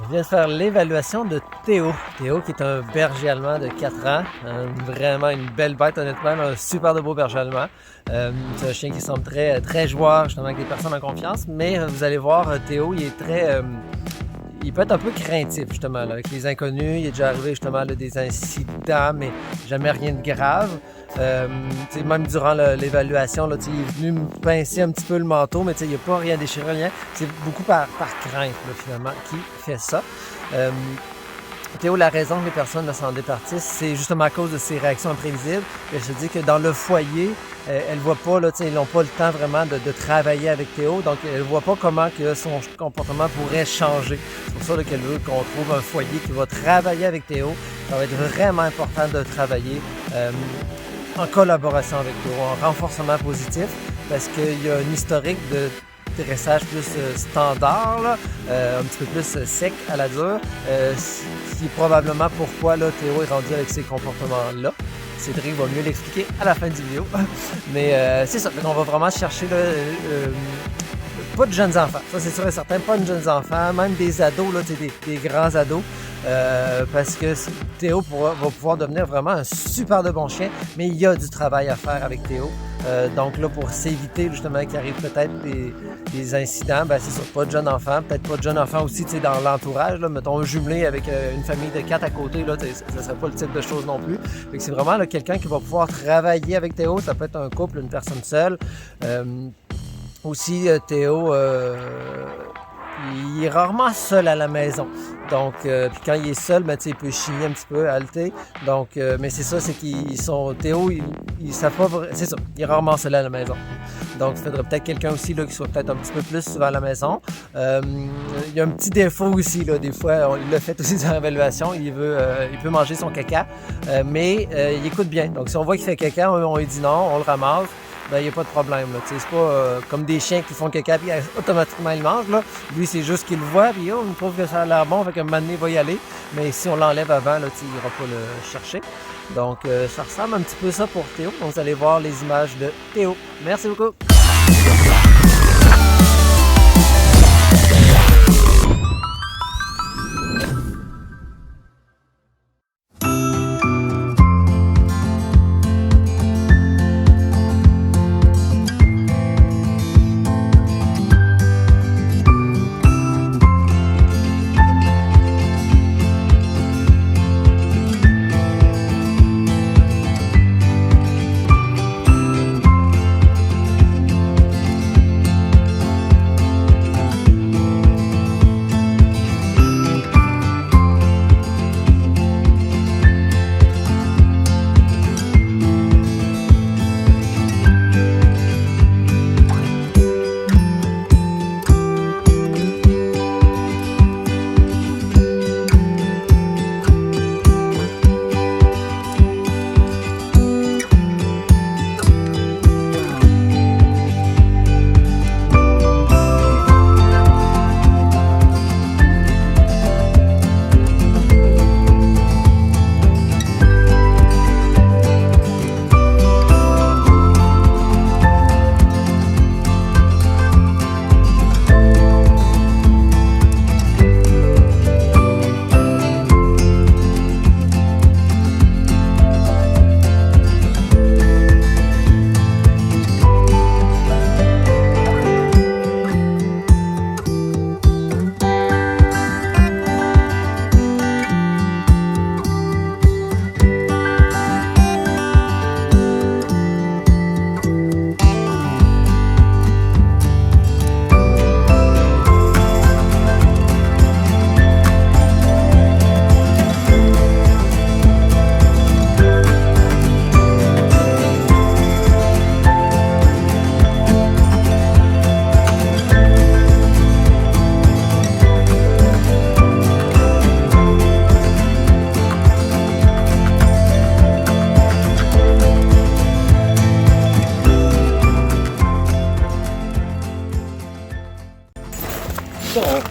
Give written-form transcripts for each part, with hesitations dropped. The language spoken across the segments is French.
Je viens de faire l'évaluation de Théo. Théo qui est un berger allemand de 4 ans. Vraiment une belle bête honnêtement, un super de beau berger allemand. C'est un chien qui semble très joueur justement avec des personnes en confiance. Mais vous allez voir, Théo il est il peut être un peu craintif justement là, avec les inconnus. Il est déjà arrivé justement là, des incidents, mais jamais rien de grave. Même durant l'évaluation, là, il est venu me pincer un petit peu le manteau, mais il n'y a pas rien déchiré, rien. C'est beaucoup par crainte là, finalement qui fait ça. Théo, la raison que les personnes s'en départissent, c'est justement à cause de ses réactions imprévisibles. Et je dis que dans le foyer, elle ne voit pas, là, ils n'ont pas le temps vraiment de travailler avec Théo, donc elle ne voit pas comment que son comportement pourrait changer. C'est pour ça là, qu'elle veut qu'on trouve un foyer qui va travailler avec Théo. Ça va être vraiment important de travailler en collaboration avec Théo, en renforcement positif, parce qu'il y a un historique de dressage plus standard, là, un petit peu plus sec à la dure. C'est probablement pourquoi là, Théo est rendu avec ces comportements-là. Cédric va mieux l'expliquer à la fin du vidéo. Mais c'est ça, on va vraiment chercher pas de jeunes enfants, ça c'est sûr et certain, pas de jeunes enfants, même des ados, là, des grands ados. Parce que Théo va pouvoir devenir vraiment un super de bon chien, mais il y a du travail à faire avec Théo. Donc là, pour s'éviter justement qu'il arrive peut-être des incidents, ben c'est sûr, pas de jeunes enfants, peut-être pas de jeunes enfants aussi dans l'entourage, là, mettons un jumelé avec une famille de 4 à côté, là, ça serait pas le type de choses non plus. Fait que c'est vraiment là, quelqu'un qui va pouvoir travailler avec Théo, ça peut être un couple, une personne seule. Aussi, Théo, il est rarement seul à la maison. Donc, puis quand il est seul, ben, il peut chigner un petit peu, halter. Donc, mais c'est ça, c'est qu'ils sont... Théo, il savent pas... C'est ça, il est rarement seul à la maison. Donc, il faudrait peut-être quelqu'un aussi là, qui soit peut-être un petit peu plus souvent à la maison. Il y a un petit défaut aussi, là, des fois, il l'a fait aussi dans l'évaluation, il peut manger son caca, mais il écoute bien. Donc, si on voit qu'il fait caca, on lui dit non, on le ramasse. Ben, il n'y a pas de problème. C'est pas comme des chiens qui font caca puis automatiquement ils mangent. Là. Lui, c'est juste qu'il le voit puis il trouve que ça a l'air bon, fait qu'un moment donné, il va y aller. Mais si on l'enlève avant, là, il n'ira pas le chercher. Donc, ça ressemble un petit peu ça pour Théo. Donc, vous allez voir les images de Théo. Merci beaucoup!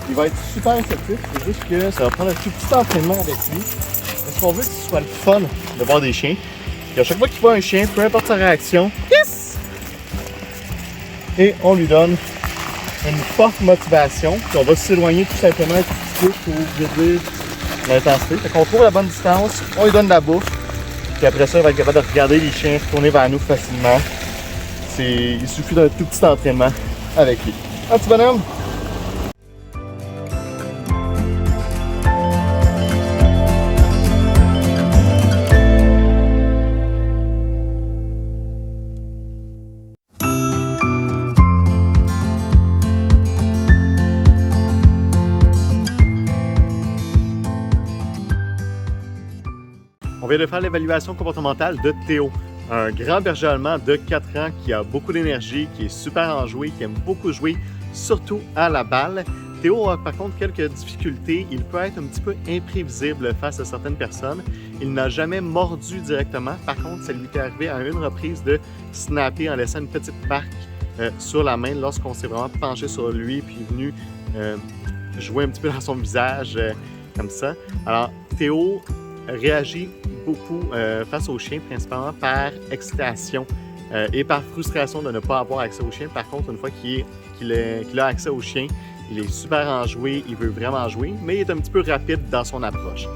Il va être super effectif, c'est juste que ça va prendre un tout petit entraînement avec lui. Parce qu'on veut que ce soit le fun de voir des chiens. Et à chaque fois qu'il voit un chien, peu importe sa réaction, yes! Et on lui donne une forte motivation. Puis on va s'éloigner tout simplement plus pour réduire l'intensité. Fait qu'on trouve la bonne distance, on lui donne de la bouffe, puis après ça, il va être capable de regarder les chiens se tourner vers nous facilement. Il suffit d'un tout petit entraînement avec lui. Un petit bonhomme! On vient de faire l'évaluation comportementale de Théo, un grand berger allemand de 4 ans qui a beaucoup d'énergie, qui est super enjoué, qui aime beaucoup jouer, surtout à la balle. Théo a par contre quelques difficultés. Il peut être un petit peu imprévisible face à certaines personnes. Il n'a jamais mordu directement. Par contre, ça lui est arrivé à une reprise de snapper en laissant une petite marque sur la main lorsqu'on s'est vraiment penché sur lui puis venu jouer un petit peu dans son visage comme ça. Alors, Théo réagit beaucoup face au chien, principalement par excitation et par frustration de ne pas avoir accès au chien. Par contre, une fois qu'il a accès au chien, il est super enjoué, il veut vraiment jouer, mais il est un petit peu rapide dans son approche.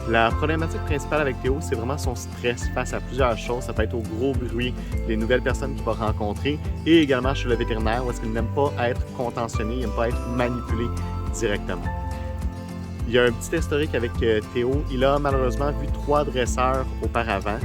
La problématique principale avec Théo, c'est vraiment son stress face à plusieurs choses. Ça peut être au gros bruit, les nouvelles personnes qu'il va rencontrer et également chez le vétérinaire où est-ce qu'il n'aime pas être contentionné, il n'aime pas être manipulé directement. Il y a un petit historique avec Théo. Il a malheureusement vu 3 dresseurs auparavant.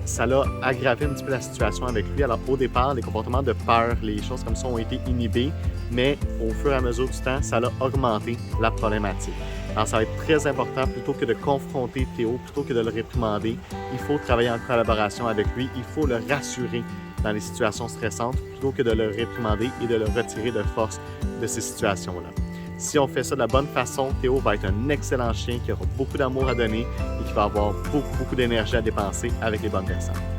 Ça l'a aggravé un petit peu la situation avec lui. Alors au départ, les comportements de peur, les choses comme ça ont été inhibés, mais au fur et à mesure du temps, ça l'a augmenté la problématique. Alors ça va être très important, plutôt que de confronter Théo, plutôt que de le réprimander, il faut travailler en collaboration avec lui, il faut le rassurer dans les situations stressantes, plutôt que de le réprimander et de le retirer de force de ces situations-là. Si on fait ça de la bonne façon, Théo va être un excellent chien qui aura beaucoup d'amour à donner et qui va avoir beaucoup d'énergie à dépenser avec les bonnes personnes.